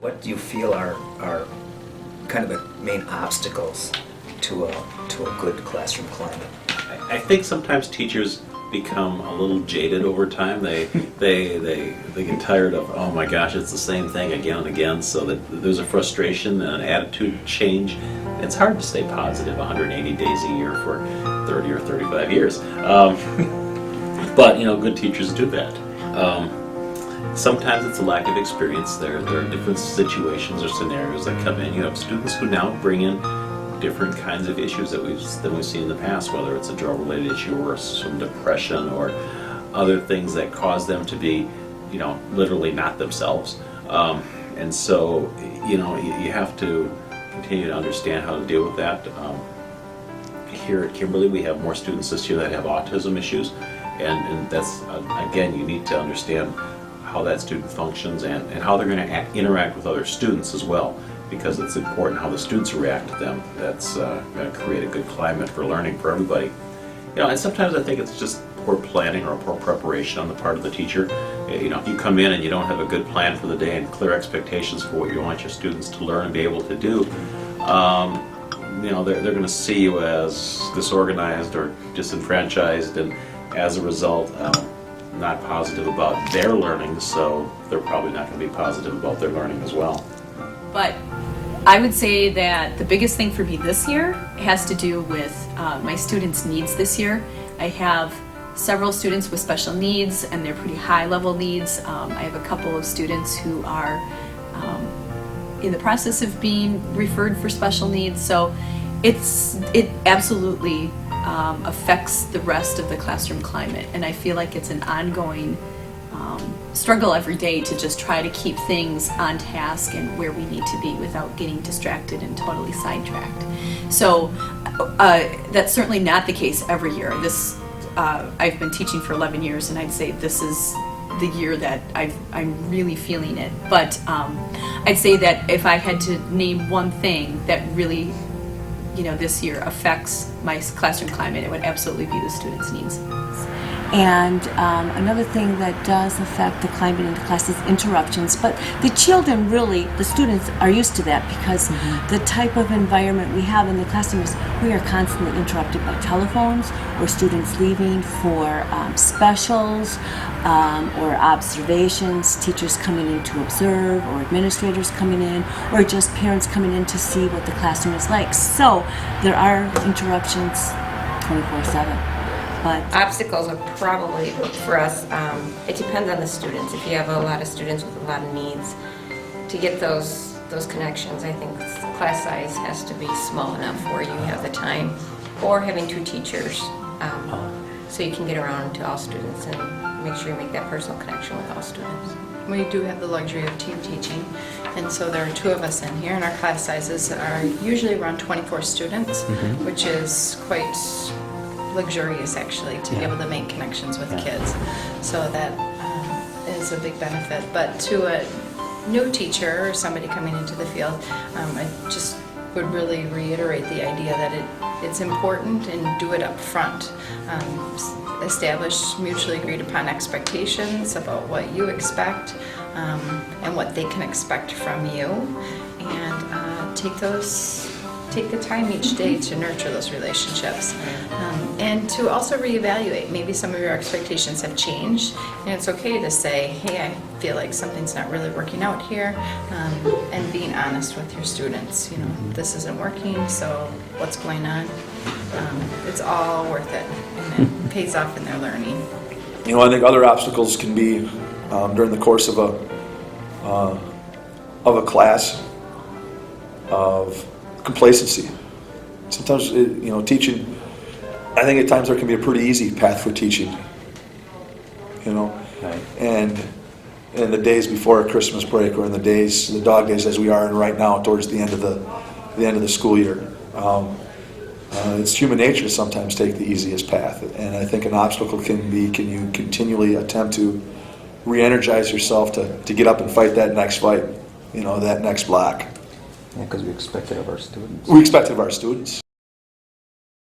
What do you feel are kind of the main obstacles to a good classroom climate? I think sometimes teachers become a little jaded over time. They get tired of, oh my gosh, it's the same thing again and again. So that there's a frustration and an attitude change. It's hard to stay positive 180 days a year for 30 or 35 years. But good teachers do that. Sometimes it's a lack of experience. There are different situations or scenarios that come in. You have students who now bring in different kinds of issues than we've seen in the past, whether it's a drug-related issue or some depression or other things that cause them to be, literally not themselves. And so, you have to continue to understand how to deal with that. Here at Kimberly, we have more students this year that have autism issues, and that's, again, you need to understand how that student functions and how they're going to interact with other students as well, because it's important how the students react to them. That's going to create a good climate for learning for everybody. And sometimes I think it's just poor planning or poor preparation on the part of the teacher. If you come in and you don't have a good plan for the day and clear expectations for what you want your students to learn and be able to do, they're going to see you as disorganized or disenfranchised, and as a result, not positive about their learning, so they're probably not going to be positive about their learning as well. But I would say that the biggest thing for me this year has to do with my students' needs this year. I have several students with special needs, and they're pretty high-level needs. I have a couple of students who are in the process of being referred for special needs, so it absolutely affects the rest of the classroom climate, and I feel like it's an ongoing struggle every day to just try to keep things on task and where we need to be without getting distracted and totally sidetracked. So that's certainly not the case every year. I've been teaching for 11 years, and I'd say this is the year that I'm really feeling it. But I'd say that if I had to name one thing that really this year affects my classroom climate, it would absolutely be the students' needs. And another thing that does affect the climate in the class is interruptions. But the children the students are used to that, because the type of environment we have in the classroom is we are constantly interrupted by telephones, or students leaving for specials or observations, teachers coming in to observe, or administrators coming in, or just parents coming in to see what the classroom is like. So there are interruptions 24/7. But obstacles are probably, for us, it depends on the students. If you have a lot of students with a lot of needs, to get those connections, I think class size has to be small enough where you have the time, or having two teachers, so you can get around to all students and make sure you make that personal connection with all students. We do have the luxury of team teaching, and so there are two of us in here, and our class sizes are usually around 24 students, which is quite luxurious, actually, to be able to make connections with kids. So that is a big benefit. But to a new teacher or somebody coming into the field, I just would really reiterate the idea that it's important, and do it up front. Establish mutually agreed upon expectations about what you expect and what they can expect from you, and take the time each day to nurture those relationships, and to also reevaluate. Maybe some of your expectations have changed, and it's okay to say, hey, I feel like something's not really working out here, and being honest with your students. This isn't working, so what's going on? It's all worth it, and it pays off in their learning. I think other obstacles can be during the course of a class of complacency. Sometimes, teaching, I think at times there can be a pretty easy path for teaching, Right. and in the days before Christmas break, or in the dog days as we are in right now, towards the end of the school year, it's human nature to sometimes take the easiest path, and I think an obstacle can you continually attempt to re-energize yourself to get up and fight that next fight, that next block. Yeah, because we expect it of our students. We expect it of our students.